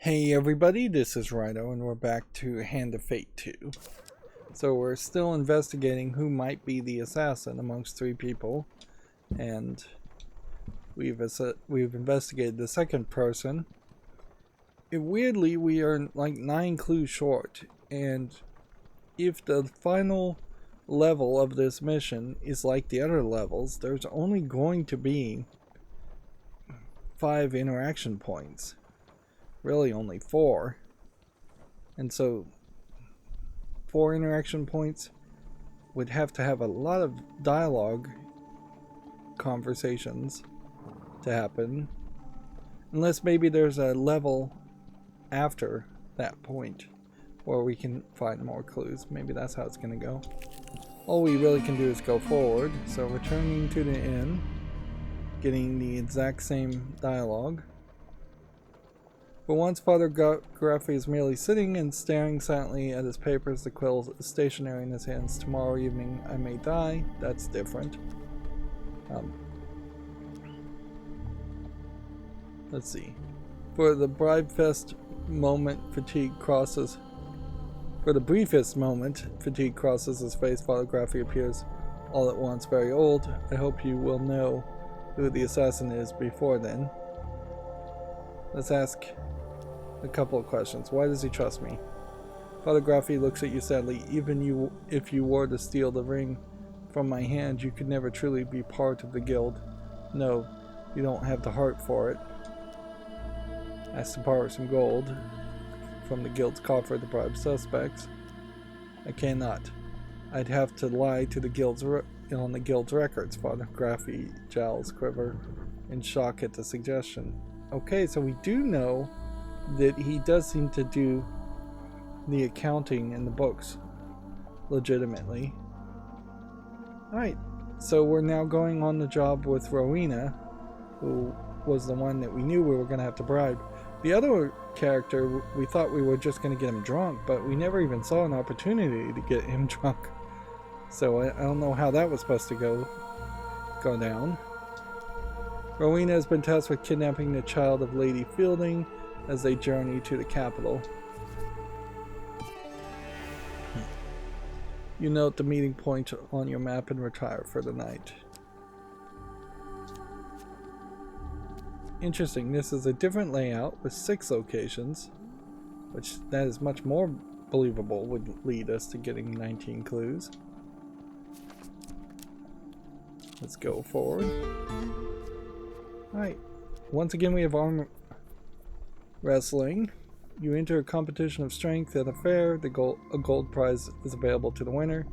Hey everybody, this is Rydo and we're back to Hand of Fate 2. So we're still investigating who might be the assassin amongst three people, and we've investigated the second person. Weirdly, we are like 9 clues short, and if the final level of this mission is like the other levels, there's only going to be 5 interaction points. Really only 4. And so 4 interaction points would have to have a lot of dialogue conversations to happen, unless maybe there's a level after that point where we can find more clues. Maybe that's how it's going to go. All we really can do is go forward. So returning to the inn, getting the exact same dialogue. But once Father Graffi is merely sitting and staring silently at his papers, the quill is stationary in his hands. Tomorrow evening I may die. That's different. Let's see. For the briefest moment, fatigue crosses his face. Father Graffi appears all at once very old. I hope you will know who the assassin is before then. Let's ask a couple of questions. Why does he trust me? Father Graffi looks at you sadly. Even if you were to steal the ring from my hand, you could never truly be part of the guild. No, you don't have the heart for it. Ask to borrow some gold from the guild's coffer to bribe suspects. I cannot. I'd have to lie to the guild's on the guild's records. Father Graffi jowls quiver in shock at the suggestion. Okay, so we do know that he does seem to do the accounting and the books legitimately. Alright, so we're now going on the job with Rowena, who was the one that we knew we were going to have to bribe. The other character, we thought we were just going to get him drunk, but we never even saw an opportunity to get him drunk. So I don't know how that was supposed to go down. Rowena has been tasked with kidnapping the child of Lady Fielding as they journey to the capital. You note the meeting point on your map and retire for the night. Interesting, this is a different layout with 6 locations, which that is much more believable, would lead us to getting 19 clues. Let's go forward. Alright, once again we have arm wrestling. You enter a competition of strength at a fair. A gold prize is available to the winner.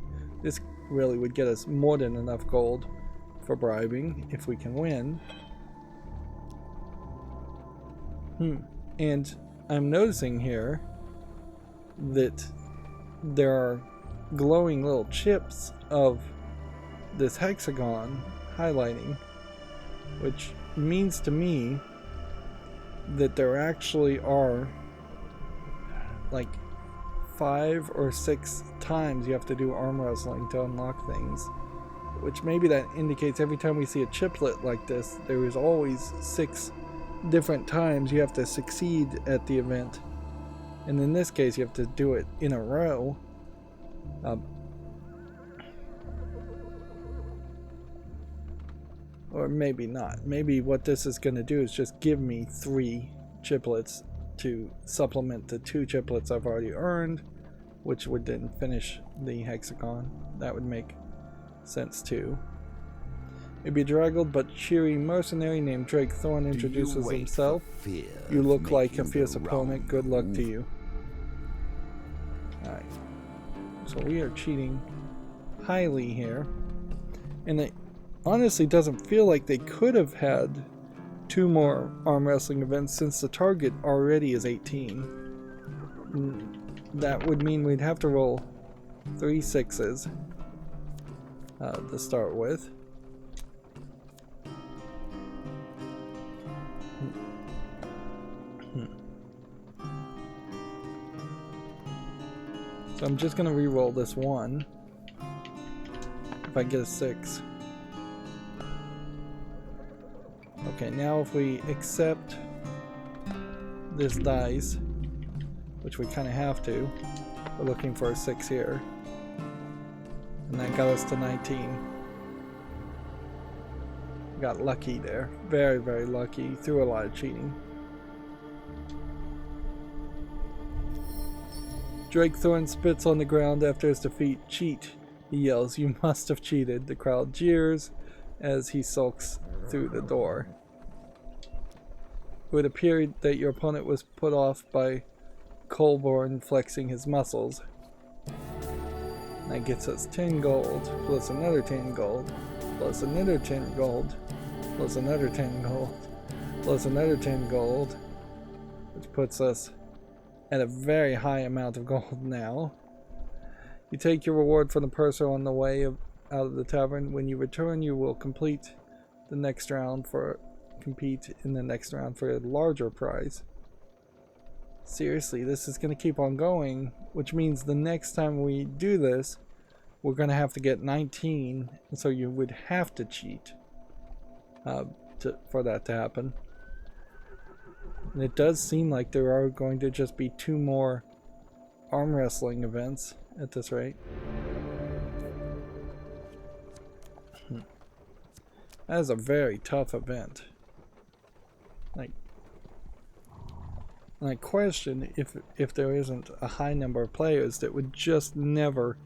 This really would get us more than enough gold for bribing if we can win. And I'm noticing here that there are glowing little chips of this hexagon highlighting, which means to me that there actually are like 5 or 6 times you have to do arm wrestling to unlock things, which maybe that indicates every time we see a chiplet like this, there is always 6 different times you have to succeed at the event, and in this case you have to do it in a row. Or maybe not. Maybe what this is going to do is just give me 3 chiplets to supplement the 2 chiplets I've already earned, which would then finish the hexagon. That would make sense too. Maybe a draggled but cheery mercenary named Drake Thorne introduces himself. You look like a fierce opponent. Good luck to you. Alright. So we are cheating highly here. And it honestly doesn't feel like they could have had 2 more arm wrestling events since the target already is 18. That would mean we'd have to roll 3 6s to start with. So I'm just going to re-roll this one if I get a 6. Okay, now if we accept this dice, which we kind of have to. We're looking for a 6 here. And that got us to 19. Got lucky there. Very, very lucky. Through a lot of cheating. Drake Thorne spits on the ground after his defeat. Cheat, he yells. You must have cheated. The crowd jeers as he sulks through the door. It would appear that your opponent was put off by Colborne flexing his muscles. That gets us 10 gold, plus another 10 gold, plus another 10 gold, plus another 10 gold, plus another 10 gold, which puts us at a very high amount of gold now. You take your reward from the purser on the way out of the tavern. When you return, you will compete in the next round for a larger prize. Seriously, this is going to keep on going, which means the next time we do this, we're going to have to get 19, and so you would have to cheat for that to happen. And it does seem like there are going to just be 2 more arm wrestling events at this rate. That is a very tough event. And I question if there isn't a high number of players that would just never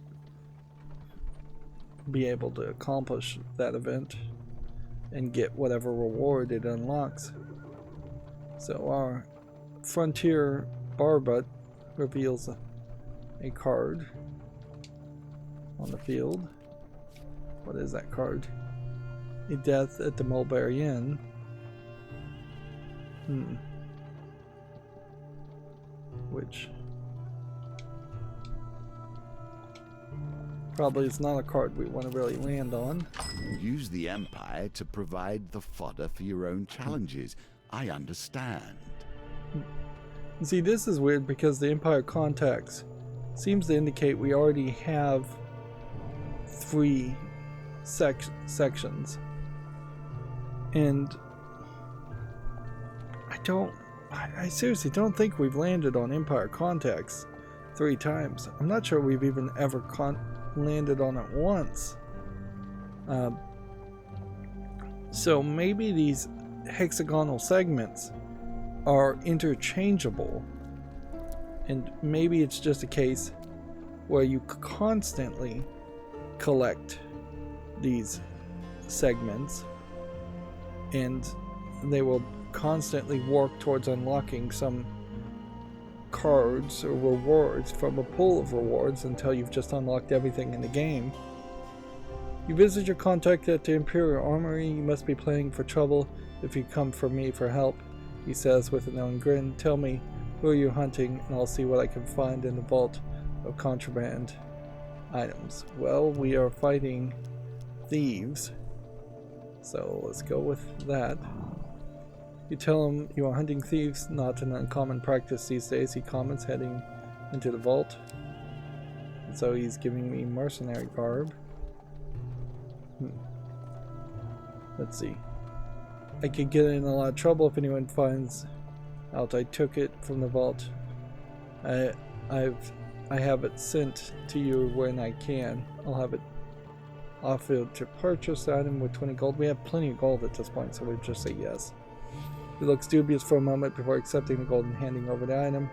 be able to accomplish that event and get whatever reward it unlocks. So our Frontier Barbut reveals a card on the field. What is that card? A death at the Mulberry Inn. Which probably is not a card we want to really land on. Use the Empire to provide the fodder for your own challenges. I understand. See, this is weird because the Empire contacts seems to indicate we already have 3 sections. And I seriously don't think we've landed on Empire contacts 3 times. I'm not sure we've even ever landed on it once. So maybe these hexagonal segments are interchangeable, and maybe it's just a case where you constantly collect these segments and they will constantly work towards unlocking some cards or rewards from a pool of rewards until you've just unlocked everything in the game. You visit your contact at the Imperial Armory. You must be planning for trouble if you come for me for help, he says with a knowing grin. Tell me, who are you hunting, and I'll see what I can find in the vault of contraband items. Well, we are fighting thieves, so let's go with that. You tell him you are hunting thieves, not an uncommon practice these days, he comments, heading into the vault. And so he's giving me mercenary garb. Let's see. I could get in a lot of trouble if anyone finds out I took it from the vault. I have it sent to you when I can. I'll have it offered to purchase the item with 20 gold. We have plenty of gold at this point, so we'll just say yes. He looks dubious for a moment before accepting the gold and handing over the item.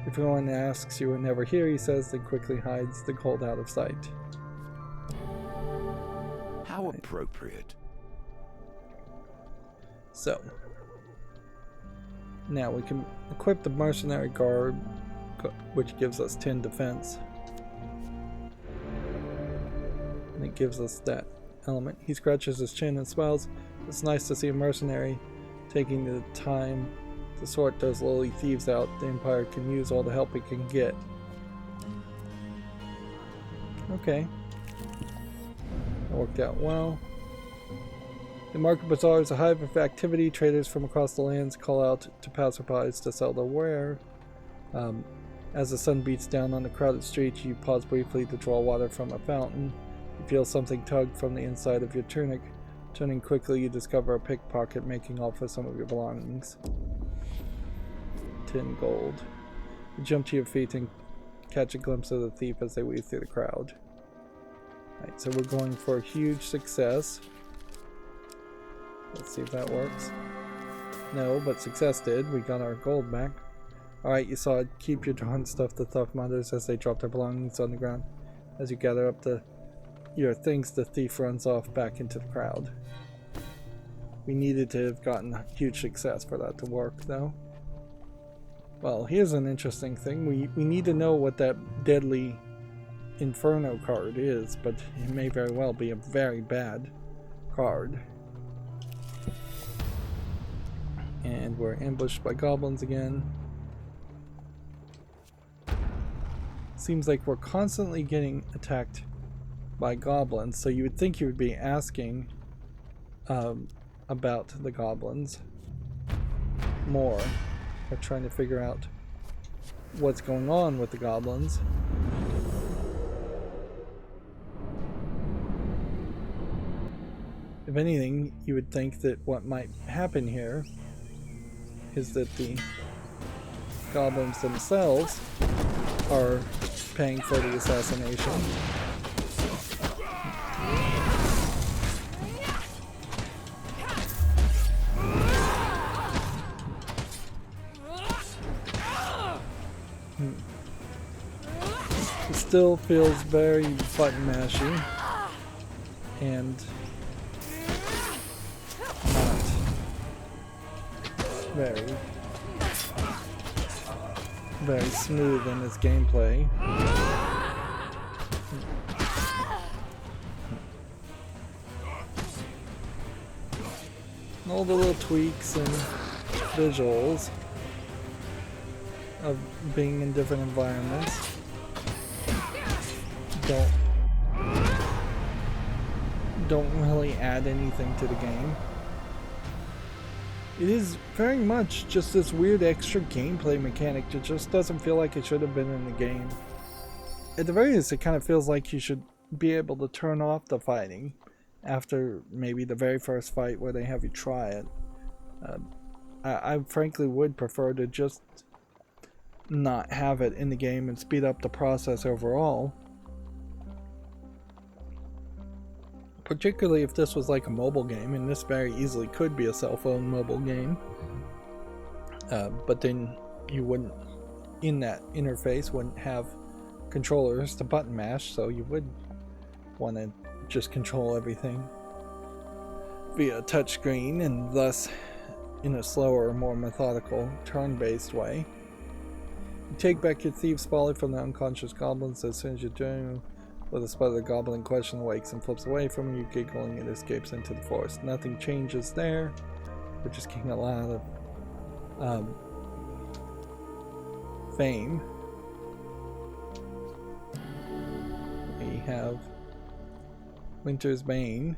If anyone asks, you are never here, he says, then quickly hides the gold out of sight. How appropriate. So, now we can equip the mercenary garb, which gives us 10 defense. And it gives us that element. He scratches his chin and smiles. It's nice to see a mercenary taking the time to sort those lowly thieves out. The Empire can use all the help it can get. Okay. That worked out well. The market bazaar is a hive of activity. Traders from across the lands call out to passersby to sell their ware. As the sun beats down on the crowded street, you pause briefly to draw water from a fountain. You feel something tug from the inside of your tunic. Turning quickly, you discover a pickpocket making off with some of your belongings. 10 gold. You jump to your feet and catch a glimpse of the thief as they weave through the crowd. Alright, so we're going for a huge success. Let's see if that works. No, but success did. We got our gold back. Alright, you saw it. Keep your drawn stuff to theft mothers as they drop their belongings on the ground. As you gather up your things, the thief runs off back into the crowd. We needed to have gotten a huge success for that to work, though. Well, here's an interesting thing. We need to know what that deadly Inferno card is, but it may very well be a very bad card. And we're ambushed by goblins again. Seems like we're constantly getting attacked by goblins, so you would think you would be asking about the goblins more, or trying to figure out what's going on with the goblins. If anything, you would think that what might happen here is that the goblins themselves are paying for the assassination. It still feels very button mashy and not very smooth in its gameplay. All the little tweaks and visuals of being in different environments don't really add anything to the game. It is very much just this weird extra gameplay mechanic that just doesn't feel like it should have been in the game. At the very least, it kind of feels like you should be able to turn off the fighting after maybe the very first fight where they have you try it. I frankly would prefer to just not have it in the game and speed up the process overall. Particularly if this was like a mobile game, and this very easily could be a cell phone mobile game. But then you wouldn't, in that interface, wouldn't have controllers to button mash, so you would want to just control everything via touchscreen, and thus in a slower, more methodical, turn-based way. You take back your thieves' folly from the unconscious goblins as soon as you do. With a spot of the goblin in question wakes and flips away from you, giggling, and escapes into the forest. Nothing changes there. We're just getting a lot of fame. We have Winter's Bane,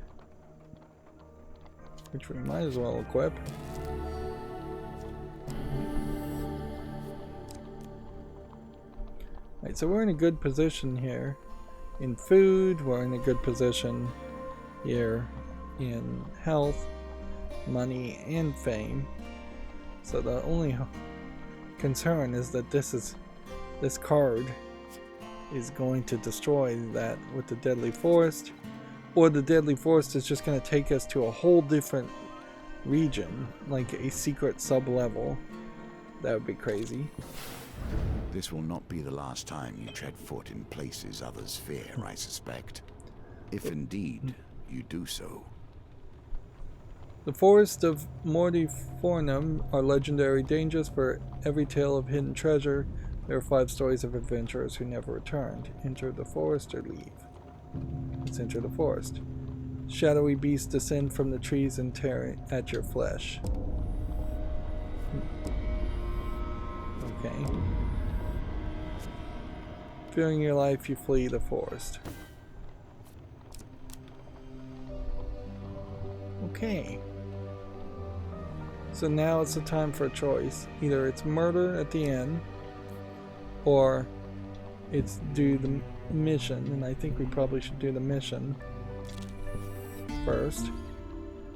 which we might as well equip. Right, so we're in a good position here. In food, we're in a good position here in health, money, and fame. So the only concern is that this card is going to destroy that with the Deadly Forest, or the Deadly Forest is just going to take us to a whole different region, like a secret sub-level. That would be crazy. This will not be the last time you tread foot in places others fear, I suspect. If indeed you do so. The forests of Mortifornum are legendary dangers. For every tale of hidden treasure, there are 5 stories of adventurers who never returned. Enter the forest or leave. Let's enter the forest. Shadowy beasts descend from the trees and tear at your flesh. Okay. Fearing your life, you flee the forest. Okay. So now it's the time for a choice. Either it's murder at the end, or it's do the mission, and I think we probably should do the mission first.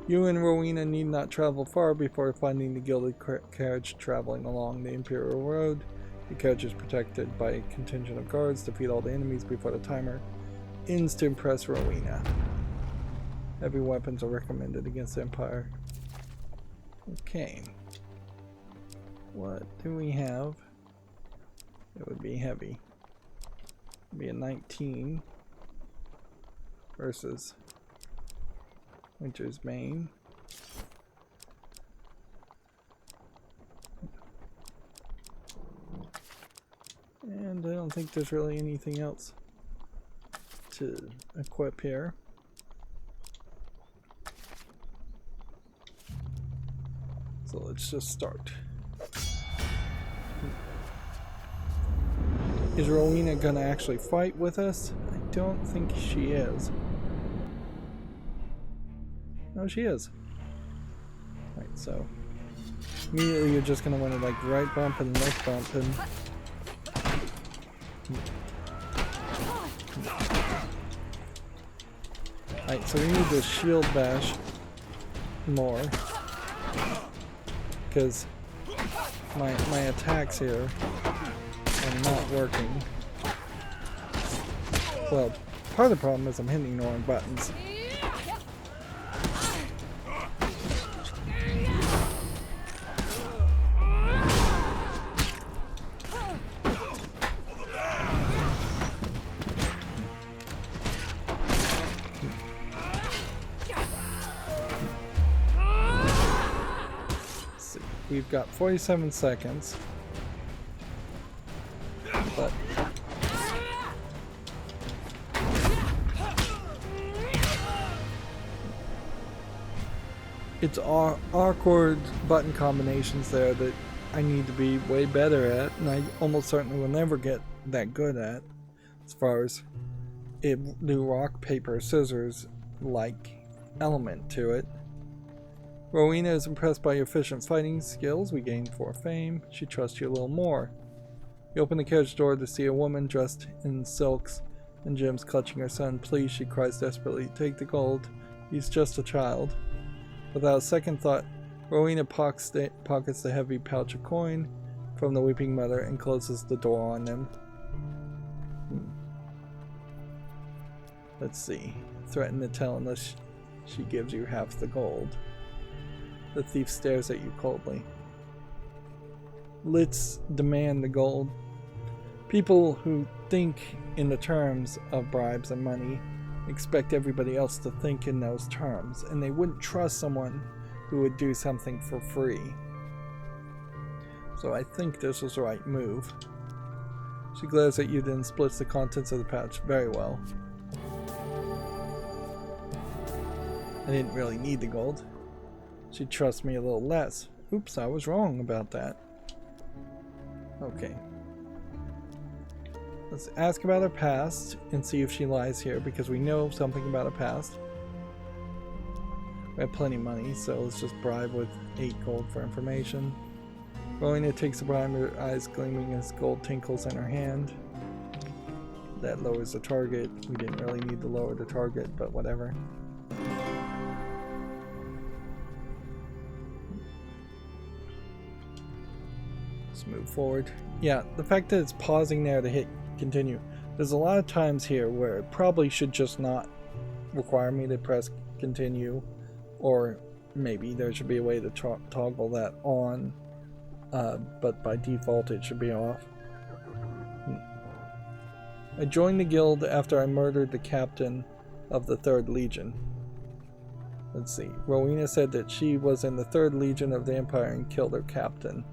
You and Rowena need not travel far before finding the gilded carriage traveling along the Imperial Road. The carriage is protected by a contingent of guards. Defeat all the enemies before the timer ends to impress Rowena. Heavy weapons are recommended against the Empire. Okay. What do we have? It would be heavy. It would be a 19 versus Winter's Bane. And I don't think there's really anything else to equip here. So let's just start. Is Rowena gonna actually fight with us? I don't think she is. No, she is. Right, so immediately you're just gonna want to like right bump and left bump and Alright, so we need to shield bash more because my attacks here are not working. Well, part of the problem is I'm hitting the wrong buttons. We've got 47 seconds, but it's awkward button combinations there that I need to be way better at, and I almost certainly will never get that good at as far as the rock, paper, scissors like element to it. Rowena is impressed by your efficient fighting skills. We gain 4 fame. She trusts you a little more. You open the carriage door to see a woman dressed in silks and gems clutching her son. Please, she cries desperately. Take the gold. He's just a child. Without a second thought, Rowena pockets the heavy pouch of coin from the weeping mother and closes the door on them. Let's see. Threaten to tell unless she gives you half the gold. The thief stares at you coldly. Let's demand the gold. People who think in the terms of bribes and money expect everybody else to think in those terms, and they wouldn't trust someone who would do something for free. So I think this was the right move. She glares at you, then splits the contents of the pouch. Very well. I didn't really need the gold. She'd trust me a little less. Oops, I was wrong about that. Okay. Let's ask about her past and see if she lies here, because we know something about her past. We have plenty of money, so let's just bribe with 8 gold for information. Rowena takes the bribe, her eyes gleaming as gold tinkles in her hand. That lowers the target. We didn't really need to lower the target, but whatever. Move forward. Yeah, the fact that it's pausing there to hit continue. There's a lot of times here where it probably should just not require me to press continue, or maybe there should be a way to toggle that on, but by default it should be off. I joined the guild after I murdered the captain of the 3rd Legion. Let's see. Rowena said that she was in the 3rd Legion of the Empire and killed her captain.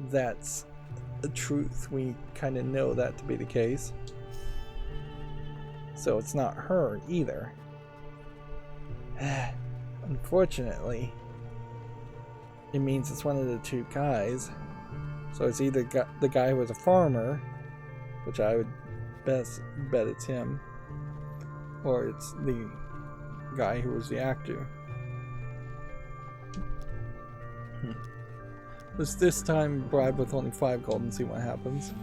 That's the truth. We kind of know that to be the case. So it's not her either. Unfortunately, it means it's one of the 2 guys. So it's either the guy who was a farmer, which I would best bet it's him, or it's the guy who was the actor. Let's this time bribe with only 5 gold and see what happens.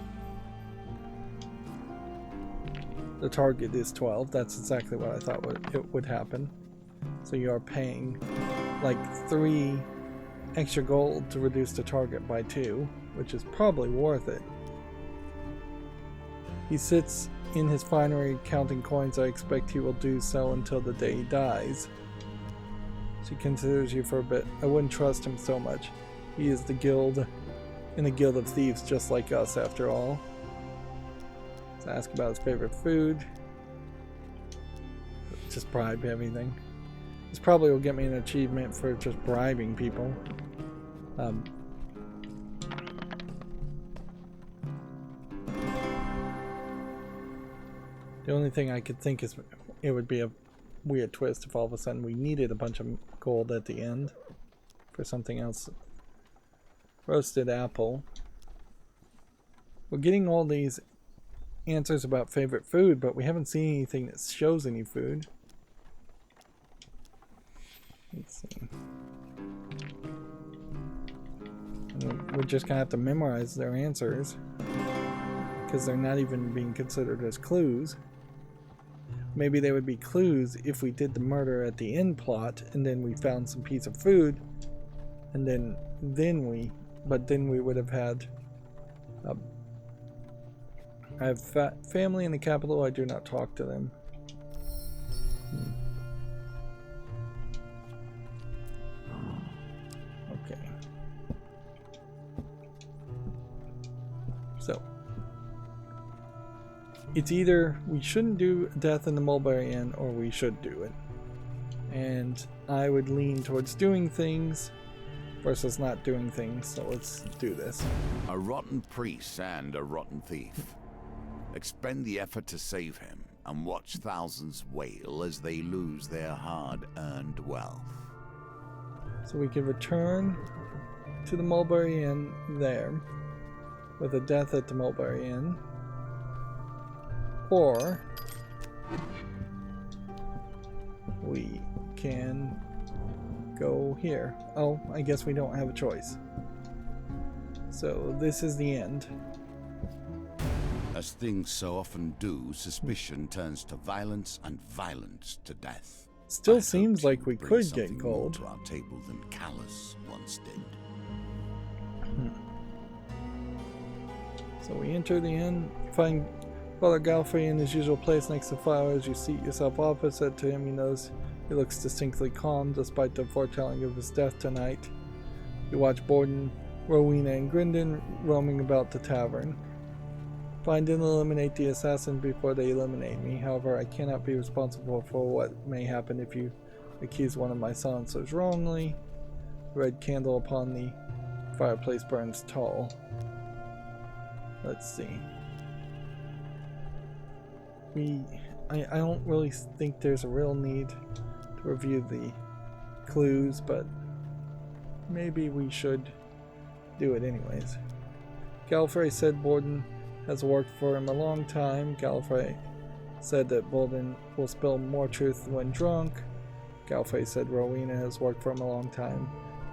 The target is 12. That's exactly what I thought it would happen. So you are paying like 3 extra gold to reduce the target by 2, which is probably worth it. He sits in his finery counting coins. I expect he will do so until the day he dies. She considers you for a bit. I wouldn't trust him so much. He is in a guild of thieves just like us after all. Let's ask about his favorite food. Just bribe everything. This probably will get me an achievement for just bribing people. The only thing I could think is it would be a weird twist if all of a sudden we needed a bunch of gold at the end for something else. Roasted apple. We're getting all these answers about favorite food, but we haven't seen anything that shows any food. Let's see. And we're just gonna have to memorize their answers because they're not even being considered as clues. Maybe they would be clues if we did the murder at the end plot and then we found some piece of food, and then we would have had I have family in the capital. I do not talk to them. Okay. So it's either we shouldn't do death in the Mulberry Inn or we should do it. And I would lean towards doing things versus not doing things, so let's do this. A rotten priest and a rotten thief. Expend the effort to save him and watch thousands wail as they lose their hard-earned wealth. So we could return to the Mulberry Inn there with a death at the Mulberry Inn, or we can go here. Oh, I guess we don't have a choice. So this is the end. As things so often do, suspicion turns to violence and violence to death. Still seems like we could get something more gold. to our table than Callus once did. So we enter the inn, find Father Galfrey in his usual place next to flowers. You seat yourself opposite to him. He looks distinctly calm despite the foretelling of his death tonight. You watch Borden, Rowena, and Grindon roaming about the tavern. Find and eliminate the assassin before they eliminate me. However, I cannot be responsible for what may happen if you accuse one of my silencers wrongly. The red candle upon the fireplace burns tall. Let's see. I don't really think there's a real need to review the clues, but maybe we should do it anyways. Galfrey said Borden has worked for him a long time. Galfrey said that Borden will spill more truth when drunk. Galfrey said Rowena has worked for him a long time.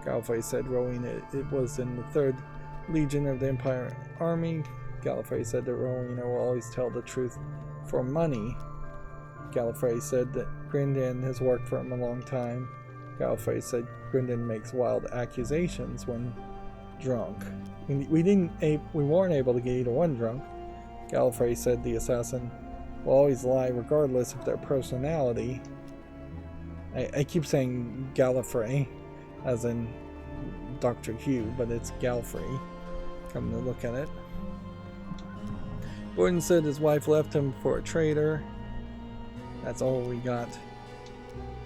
Galfrey said Rowena it was in the 3rd Legion of the Empire Army. Galfrey said that Rowena will always tell the truth for money. Galfrey said that Grindon has worked for him a long time. Galfrey said Grindon makes wild accusations when drunk. We weren't able to get either one drunk. Galfrey said the assassin will always lie regardless of their personality. I keep saying Gallifrey as in Dr. Hugh, but it's Galfrey. Come to look at it. Borden said his wife left him for a traitor. That's all we got.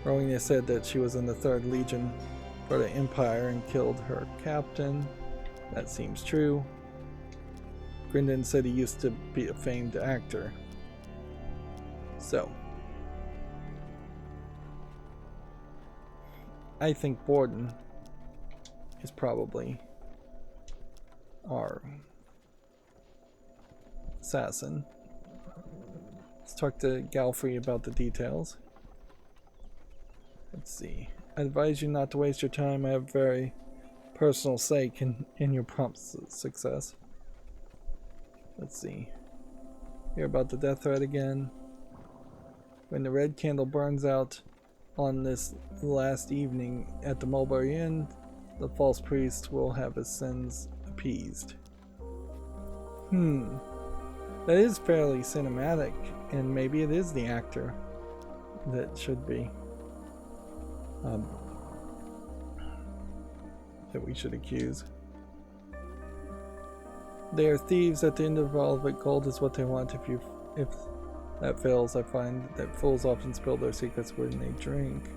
Rowena said that she was in the 3rd Legion for the Empire and killed her captain. That seems true. Grindon said he used to be a famed actor. So, I think Borden is probably our assassin. Let's talk to Galfrey about the details. Let's see. I advise you not to waste your time. I have very personal stake in your prompt success. Let's see. Hear about the death threat again. When the red candle burns out, on this last evening at the Mulberry Inn, the false priest will have his sins appeased. That is fairly cinematic, and maybe it is the actor that should be that we should accuse. They are thieves at the end of all of it. Gold is what they want. If that fails, I find that fools often spill their secrets when they drink.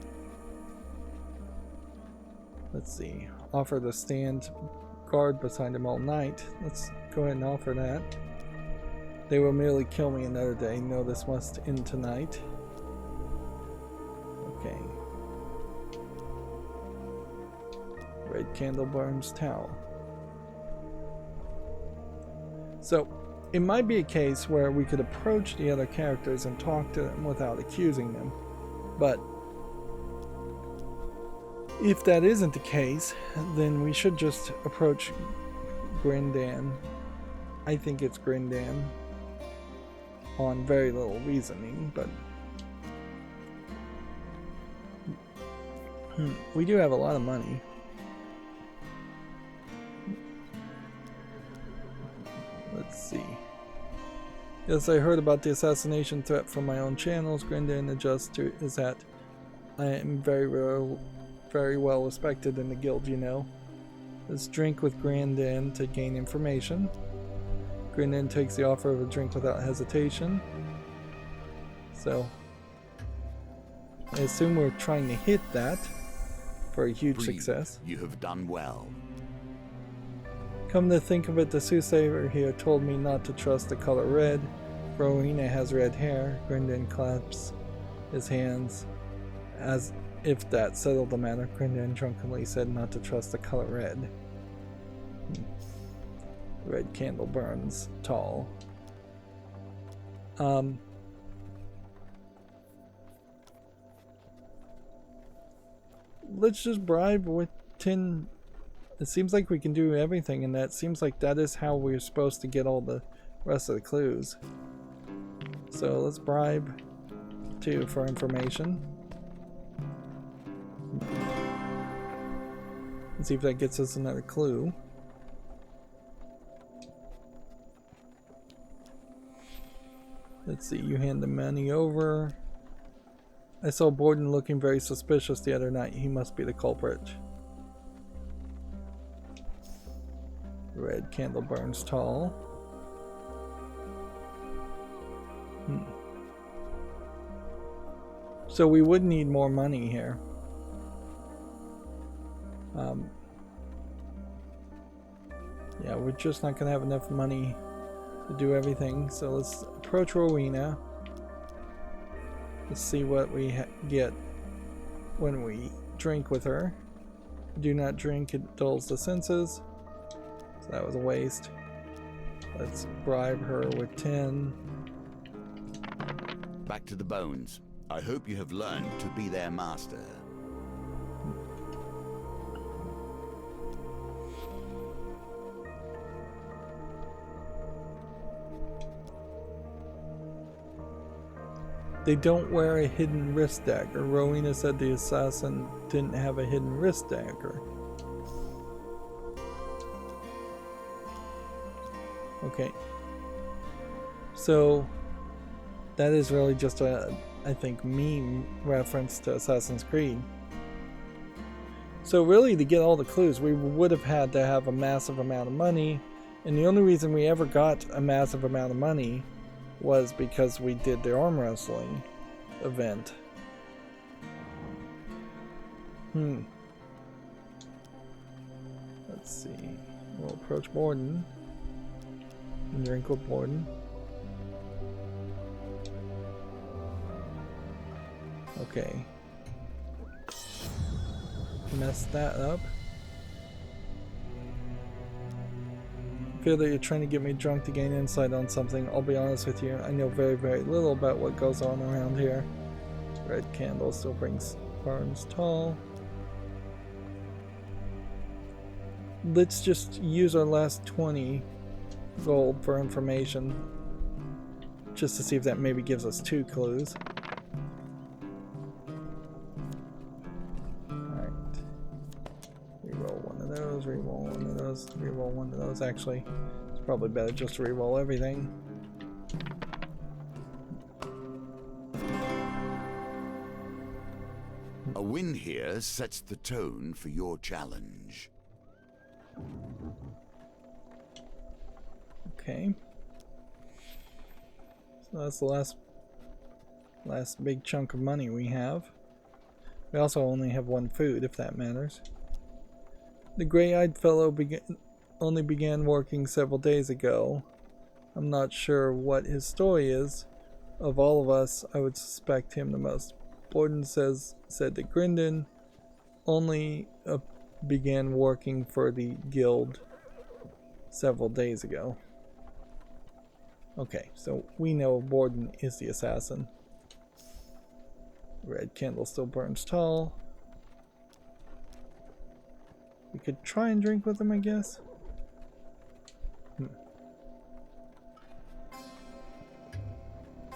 Let's see. Offer to stand guard beside him all night. Let's go ahead and offer that. They will merely kill me another day. No, this must end tonight. Okay. Red candle burns towel. So, it might be a case where we could approach the other characters and talk to them without accusing them. But if that isn't the case, then we should just approach Grindan. I think it's Grindan. On very little reasoning, but we do have a lot of money. Let's see. Yes, I heard about the assassination threat from my own channels. Grindan Adjuster is that I am very well respected in the guild, you know. Let's drink with Grindan to gain information. Grindan takes the offer of a drink without hesitation. So, I assume we're trying to hit that for a huge success. You have done well. Come to think of it, the soothsayer here told me not to trust the color red. Rowena has red hair. Grindan claps his hands as if that settled the matter. Grindan drunkenly said not to trust the color red. Red candle burns tall. Let's just bribe with 10. It seems like we can do everything, and that seems like that is how we're supposed to get all the rest of the clues. So let's bribe 2 for information. Let's see if that gets us another clue. Let's see, you hand the money over. I saw Borden looking very suspicious the other night. He must be the culprit. Red candle burns tall. So we would need more money here. Yeah, we're just not going to have enough money to do everything. So let's approach Rowena. Let's see what we get when we drink with her. Do not drink, it dulls the senses. So that was a waste. Let's bribe her with 10. Back to the bones. I hope you have learned to be their master. They don't wear a hidden wrist dagger. Rowena said the assassin didn't have a hidden wrist dagger. Okay. So that is really just a, I think, meme reference to Assassin's Creed. So really, to get all the clues, we would have had to have a massive amount of money, and the only reason we ever got a massive amount of money was because we did the arm wrestling event. Let's see. We'll approach Borden and drink with Borden. Okay. Mess that up. I feel that you're trying to get me drunk to gain insight on something. I'll be honest with you, I know very, very little about what goes on around here. Red candle still burns tall. Let's just use our last 20 gold for information, just to see if that maybe gives us 2 clues. those, actually. It's probably better just to reroll everything. A win here sets the tone for your challenge. Okay. So that's the last big chunk of money we have. We also only have one food, if that matters. The gray-eyed fellow only began working several days ago. I'm not sure what his story is. Of all of us, I would suspect him the most. Borden said that Grindon only began working for the guild several days ago. Okay, so we know Borden is the assassin. Red candle still burns tall. We could try and drink with him, I guess.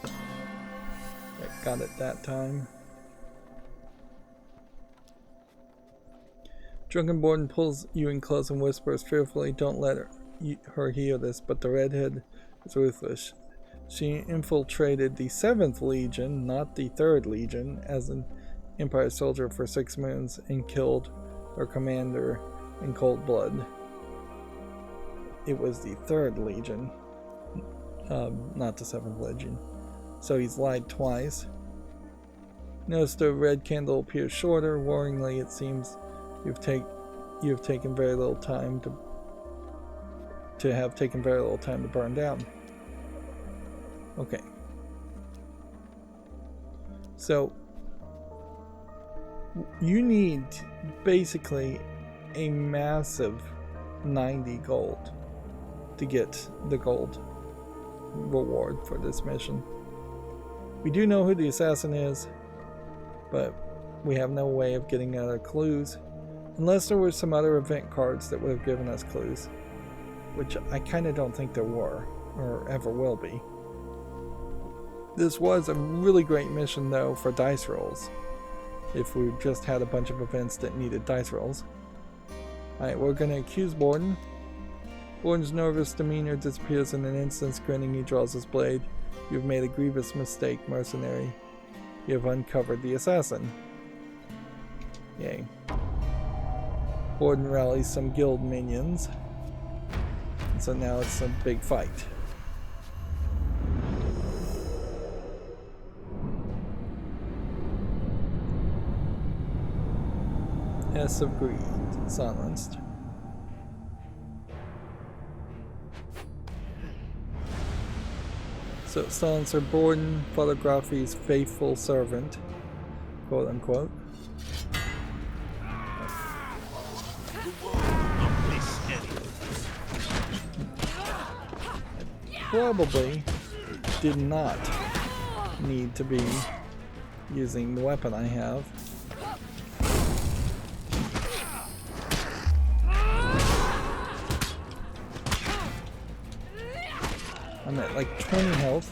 I got it that time. Drunken Borden pulls you in close and whispers fearfully, "Don't let her hear this," but the redhead is ruthless. She infiltrated the 7th Legion, not the 3rd Legion, as an Empire soldier for 6 moons and killed her commander in cold blood. It was the 3rd Legion, not the 7th Legion. So he's lied twice. Notice the red candle appears shorter. Worryingly, it seems you've taken very little time to burn down. Okay. So you need basically a massive 90 gold to get the gold reward for this mission. We do know who the assassin is, but we have no way of getting other clues, unless there were some other event cards that would have given us clues, which I kind of don't think there were, or ever will be. This was a really great mission, though, for dice rolls, if we just had a bunch of events that needed dice rolls. Alright, we're going to accuse Borden. Borden's nervous demeanor disappears in an instant. Grinning, he draws his blade. "You've made a grievous mistake, mercenary. You have uncovered the assassin." Yay. Borden rallies some guild minions. And so now it's a big fight. S of Greed, silenced. So, Silencer Borden, photography's faithful servant, quote unquote. Probably did not need to be using the weapon I have. I'm at like 20 health,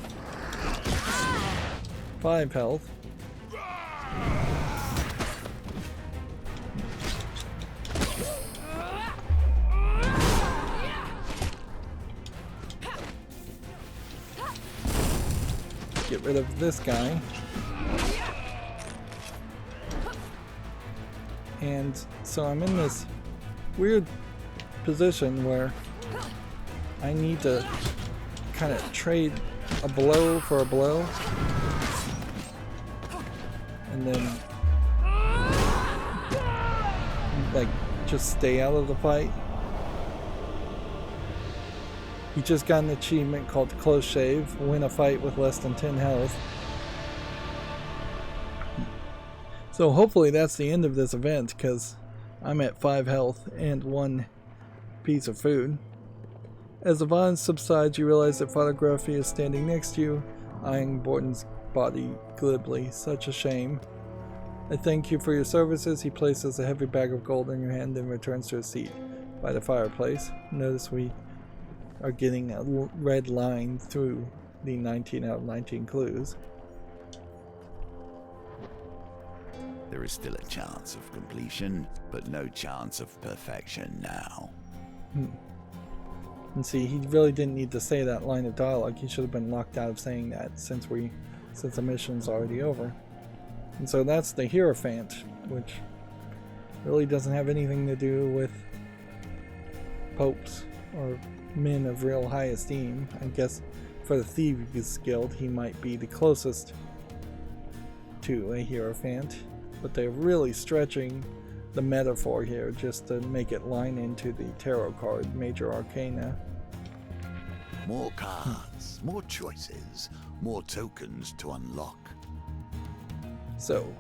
5 health. Get rid of this guy. And so I'm in this weird position where I need to kind of trade a blow for a blow, and then like just stay out of the fight. He just got an achievement called Close Shave, win a fight with less than 10 health. So hopefully that's the end of this event, because I'm at 5 health and 1 piece of food. As the violence subsides, you realize that photography is standing next to you, eyeing Borden's body glibly. Such a shame. "I thank you for your services." He places a heavy bag of gold in your hand and returns to his seat by the fireplace. Notice we are getting a red line through the 19 out of 19 clues. There is still a chance of completion, but no chance of perfection now. And see, he really didn't need to say that line of dialogue. He should have been locked out of saying that since the mission's already over. And so that's the Hierophant, which really doesn't have anything to do with popes or men of real high esteem. I guess for the Thieves Guild, he might be the closest to a Hierophant, but they're really stretching the metaphor here just to make it line into the tarot card, Major Arcana. More cards, more choices, more tokens to unlock. So,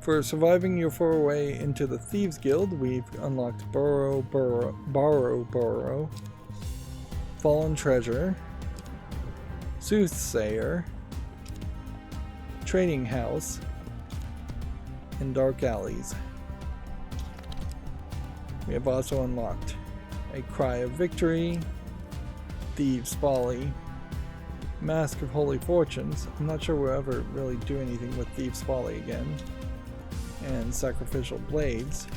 for surviving your foray into the Thieves Guild, we've unlocked Borrow, Fallen Treasure, Soothsayer, Trading House, and Dark Alleys. We have also unlocked a Cry of Victory, Thieves' Folly, Mask of Holy Fortunes. I'm not sure we'll ever really do anything with Thieves' Folly again. And Sacrificial Blades.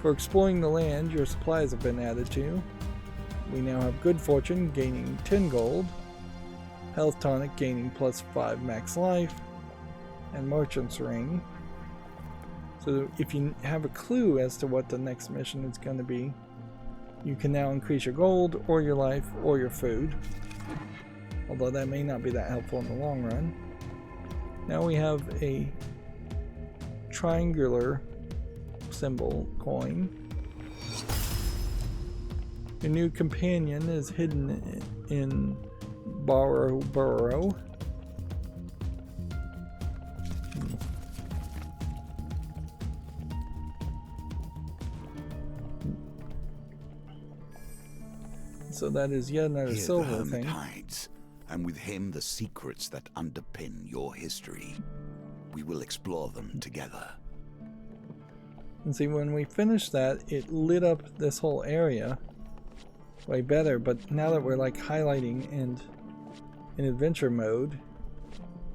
For exploring the land, your supplies have been added to. We now have Good Fortune, gaining 10 gold, Health Tonic, gaining +5 max life, and Merchant's Ring. So if you have a clue as to what the next mission is going to be, you can now increase your gold, or your life, or your food. Although that may not be that helpful in the long run. Now we have a triangular symbol coin. Your new companion is hidden in Burrow. So that is yet another silver thing. Hides, and with him the secrets that underpin your history. We will explore them together. And see, when we finished that, it lit up this whole area way better, but now that we're like highlighting and in adventure mode,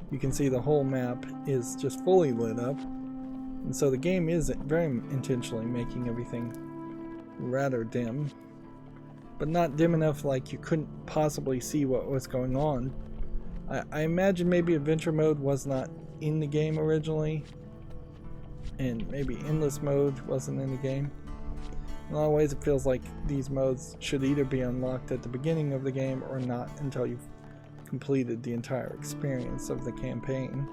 you can see the whole map is just fully lit up. And so the game is very intentionally making everything rather dim, but not dim enough like you couldn't possibly see what was going on. I imagine maybe adventure mode was not in the game originally, and maybe endless mode wasn't in the game. In a lot of ways it feels like these modes should either be unlocked at the beginning of the game or not until you've completed the entire experience of the campaign.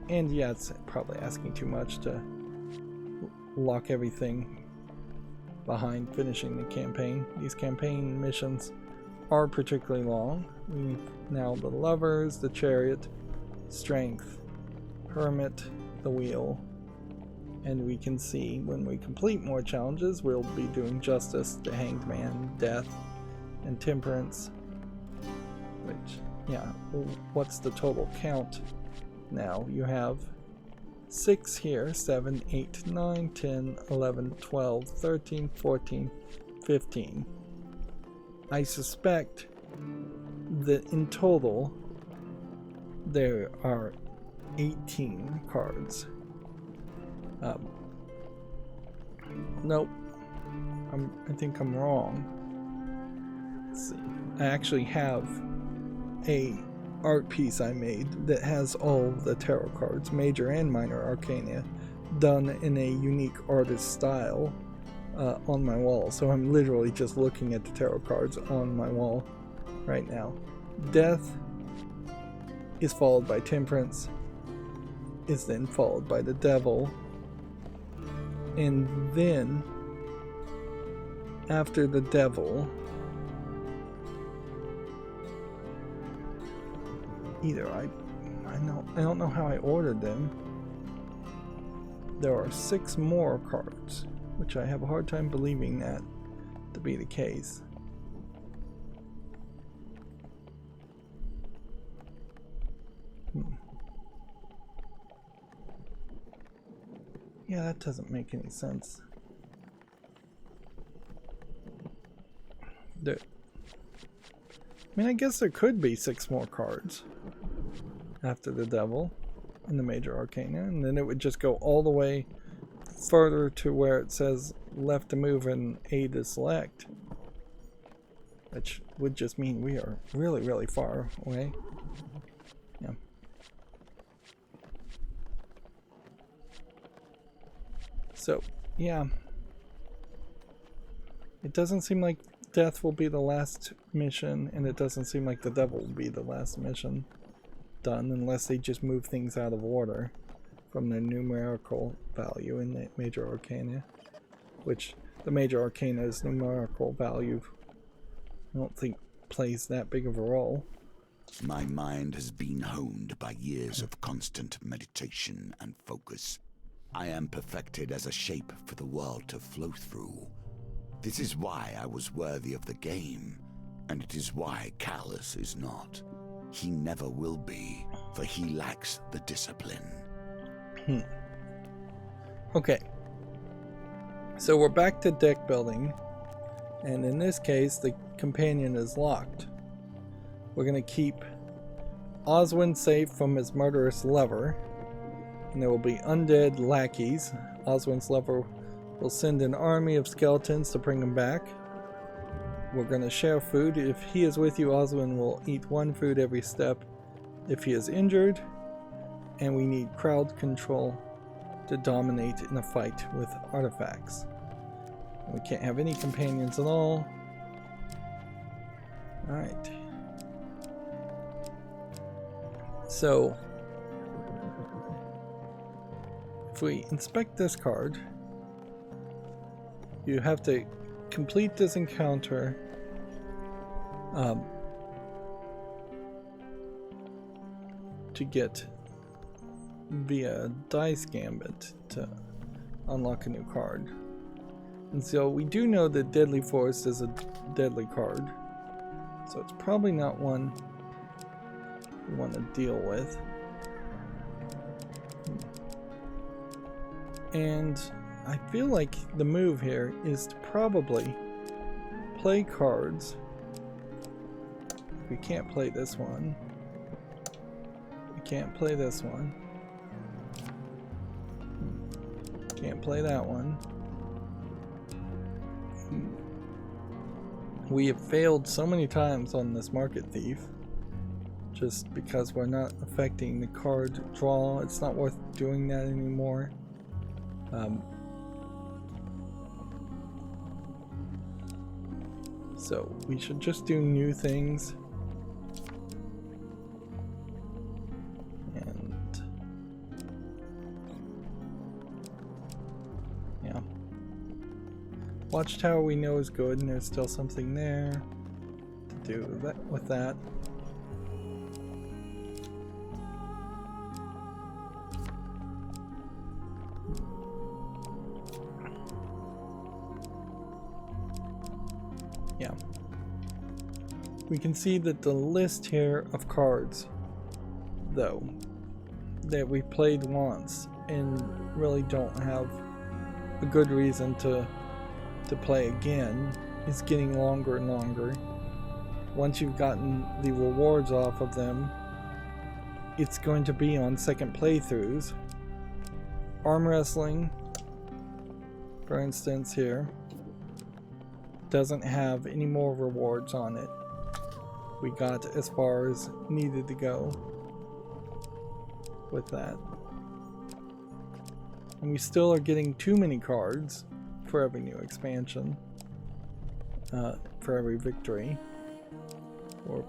And yeah, it's probably asking too much to lock everything behind finishing the campaign. These campaign missions are particularly long. We've now the Lovers, the Chariot, Strength, Hermit, the Wheel, and we can see when we complete more challenges we'll be doing Justice, the Hanged Man, Death, and Temperance. Which, yeah, what's the total count now? You have 6 here, 7, 8, 9, 10, 11, 12, 13, 14, 15. I suspect that in total there are 18 cards. Nope. I think I'm wrong. Let's see. I actually have a art piece I made that has all the tarot cards, major and minor arcana, done in a unique artist style on my wall. So I'm literally just looking at the tarot cards on my wall right now. Death is followed by Temperance, is then followed by the Devil, and then after the Devil, either I don't know how I ordered them. There are 6 more cards, which I have a hard time believing that to be the case. Yeah, that doesn't make any sense. I mean, I guess there could be 6 more cards after the Devil in the Major Arcana, and then it would just go all the way further to where it says left to move and A to select. Which would just mean we are really, really far away. Yeah. So, yeah. It doesn't seem like death will be the last mission, and it doesn't seem like the devil will be the last mission done, unless they just move things out of order from their numerical value in the major arcana. Which, the major arcana's numerical value, I don't think plays that big of a role. My mind has been honed by years of constant meditation and focus. I am perfected as a shape for the world to flow through. This is why I was worthy of the game, and it is why Callus is not. He never will be, for he lacks the discipline. Okay. So we're back to deck building, and in this case the companion is locked. We're going to keep Oswin safe from his murderous lover, and there will be undead lackeys. Oswin's lover will send an army of skeletons to bring him back. We're going to share food. If he is with you, Oswin will eat one food every step if he is injured, and we need crowd control to dominate in a fight with artifacts. We can't have any companions at all. Alright. So, if we inspect this card, you have to complete this encounter to get via dice gambit to unlock a new card. And so we do know that Deadly Forest is a deadly card, so it's probably not one we want to deal with. And I feel like the move here is to probably play cards. We can't play this one. We can't play this one. Can't play that one. We have failed so many times on this Market Thief just because we're not affecting the card draw. It's not worth doing that anymore. So we should just do new things. And yeah. Watchtower we know is good, and there's still something there to do with that. Yeah. We can see that the list here of cards, though, that we played once and really don't have a good reason to play again, is getting longer and longer. Once you've gotten the rewards off of them, it's going to be on second playthroughs. Arm wrestling, for instance, here doesn't have any more rewards on it. We got as far as needed to go with that. And we still are getting too many cards for every new expansion, for every victory. Or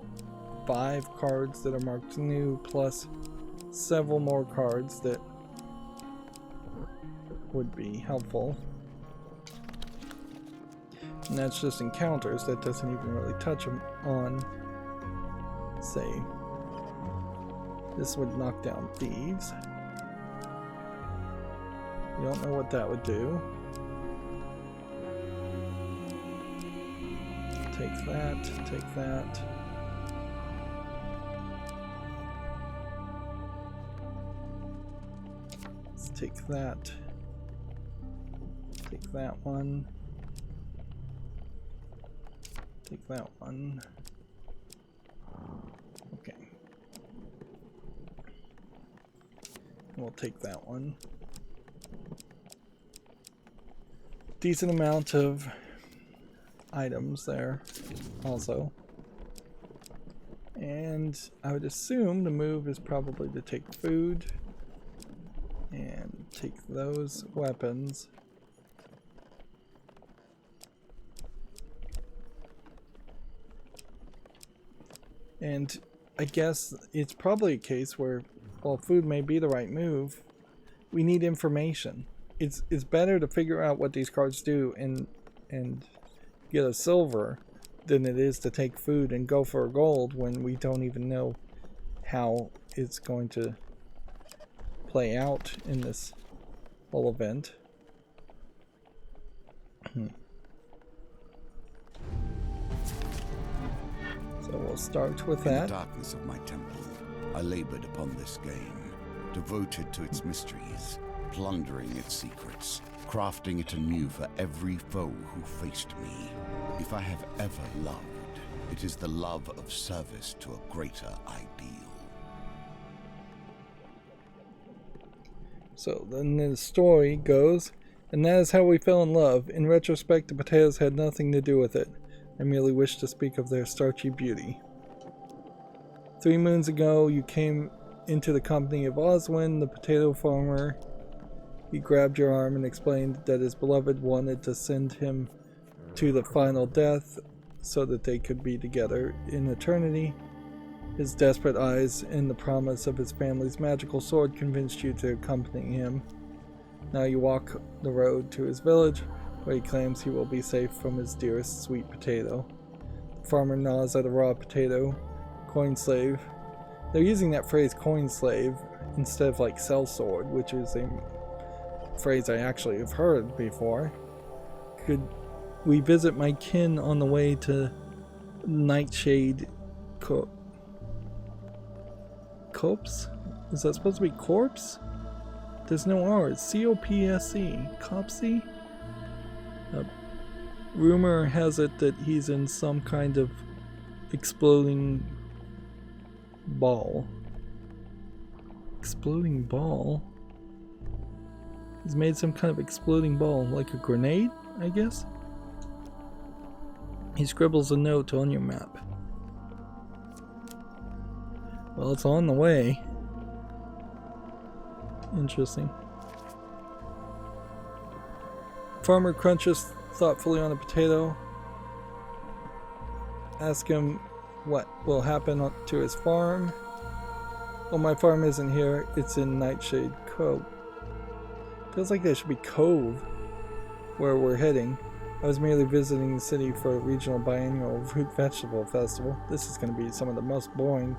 5 cards that are marked new, plus several more cards that would be helpful. And that's just encounters. That doesn't even really touch them on, say, this would knock down thieves. You don't know what that would do. Take that, take that. Let's take that. Take that one. Take that one. Okay. We'll take that one. Decent amount of items there also. And I would assume the move is probably to take food and take those weapons. And I guess it's probably a case where, while food may be the right move, we need information. It's better to figure out what these cards do and get a silver than it is to take food and go for a gold when we don't even know how it's going to play out in this whole event. So we'll start with that. In the darkness of my temple, I labored upon this game, devoted to its mysteries, plundering its secrets, crafting it anew for every foe who faced me. If I have ever loved, it is the love of service to a greater ideal. So then the story goes, and that is how we fell in love. In retrospect, the potatoes had nothing to do with it. I merely wished to speak of their starchy beauty. 3 moons ago, you came into the company of Oswin, the potato farmer. He grabbed your arm and explained that his beloved wanted to send him to the final death so that they could be together in eternity. His desperate eyes and the promise of his family's magical sword convinced you to accompany him. Now you walk the road to his village, where he claims he will be safe from his dearest sweet potato. The farmer gnaws at a raw potato. Coin slave. They're using that phrase coin slave instead of like sellsword, which is a phrase I actually have heard before. Could we visit my kin on the way to Nightshade Copse? Is that supposed to be corpse? There's no R. It's C-O-P-S-E. Copsey? Rumor has it that he's in some kind of exploding ball. Exploding ball? He's made some kind of exploding ball, like a grenade, I guess? He scribbles a note on your map. Well, it's on the way. Interesting. Farmer crunches thoughtfully on a potato. Ask him what will happen to his farm. Well, my farm isn't here. It's in Nightshade Cove. Feels like there should be Cove where we're heading. I was merely visiting the city for a regional biennial root vegetable festival. This is going to be some of the most boring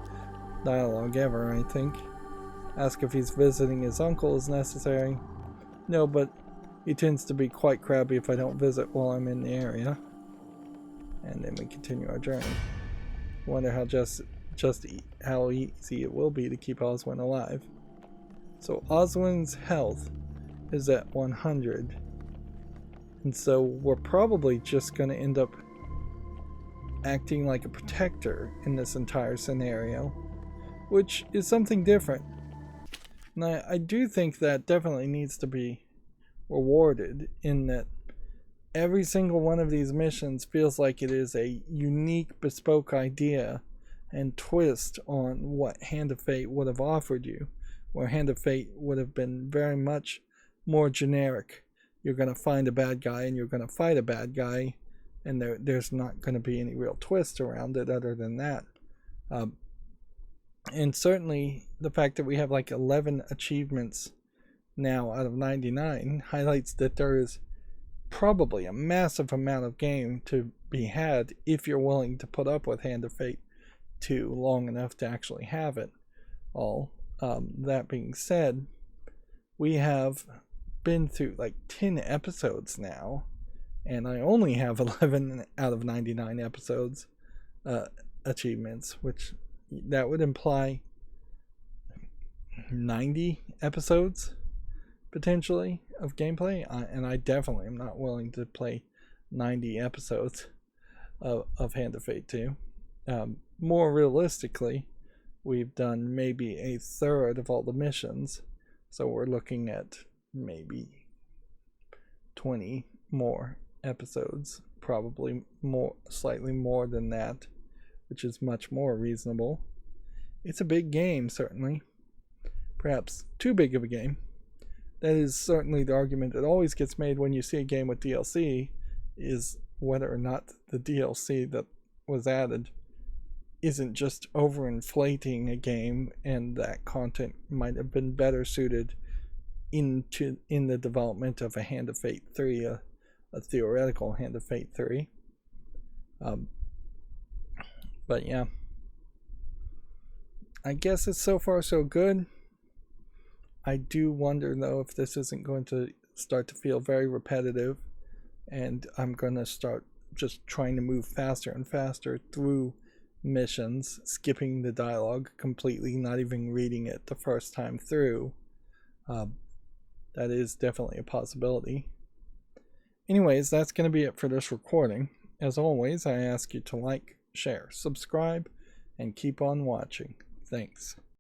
dialogue ever, I think. Ask if he's visiting his uncle is necessary. No, but he tends to be quite crabby if I don't visit while I'm in the area. And then we continue our journey. Wonder how how easy it will be to keep Oswin alive. So Oswin's health is at 100. And so we're probably just going to end up acting like a protector in this entire scenario, which is something different. And I do think that definitely needs to be rewarded, in that every single one of these missions feels like it is a unique, bespoke idea and twist on what Hand of Fate would have offered you, where Hand of Fate would have been very much more generic. You're going to find a bad guy and you're going to fight a bad guy, and there's not going to be any real twist around it other than that. And certainly the fact that we have like 11 achievements now out of 99 highlights that there is probably a massive amount of game to be had if you're willing to put up with Hand of Fate 2 long enough to actually have it all. That being said, we have been through like 10 episodes now, and I only have 11 out of 99 episodes achievements, which that would imply 90 episodes potentially of gameplay, and I definitely am not willing to play 90 episodes of Hand of Fate 2. More realistically, we've done maybe a third of all the missions, so we're looking at maybe 20 more episodes probably slightly more than that, which is much more reasonable. It's a big game, certainly. Perhaps too big of a game. That is certainly the argument that always gets made when you see a game with DLC, is whether or not the DLC that was added isn't just overinflating a game, and that content might have been better suited in the development of a Hand of Fate 3, a theoretical Hand of Fate 3. But yeah, I guess it's so far so good. I do wonder though if this isn't going to start to feel very repetitive, and I'm going to start just trying to move faster and faster through missions, skipping the dialogue completely, not even reading it the first time through. That is definitely a possibility. Anyways, that's going to be it for this recording. As always, I ask you to like, share, subscribe, and keep on watching. Thanks.